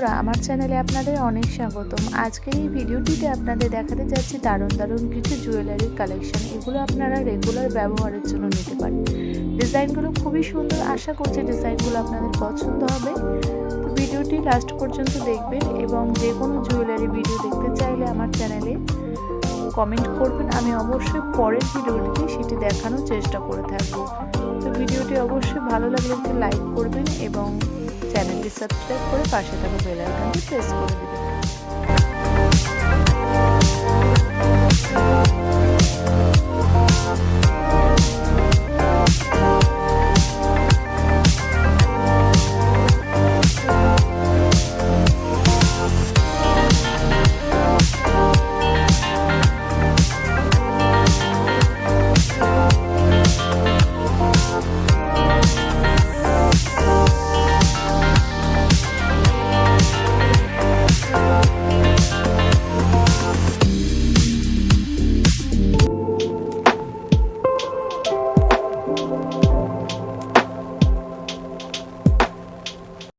বন্ধুরা, আমার চ্যানেলে আপনাদের অনেক স্বাগতম। আজকের এই ভিডিওটিতে আপনাদের দেখাতে যাচ্ছি দারুণ দারুণ কিছু জুয়েলারির কালেকশন। এগুলো আপনারা রেগুলার ব্যবহারের জন্য নিতে পারেন। ডিজাইনগুলো খুবই সুন্দর, আশা করছি ডিজাইনগুলো আপনাদের পছন্দ হবে। তো ভিডিওটি লাস্ট পর্যন্ত দেখবেন এবং যে কোনো জুয়েলারি ভিডিও দেখতে চাইলে আমার চ্যানেলে কমেন্ট করবেন, আমি অবশ্যই পরের ভিডিওটিতে সেটি দেখানোর চেষ্টা করে থাকবো। তো ভিডিওটি অবশ্যই ভালো লাগলে একটি লাইক করবেন এবং চ্যানেলটি সাবস্ক্রাইব করে পাশে থাকা বেল আইকনটি প্রেস করে দেবেন।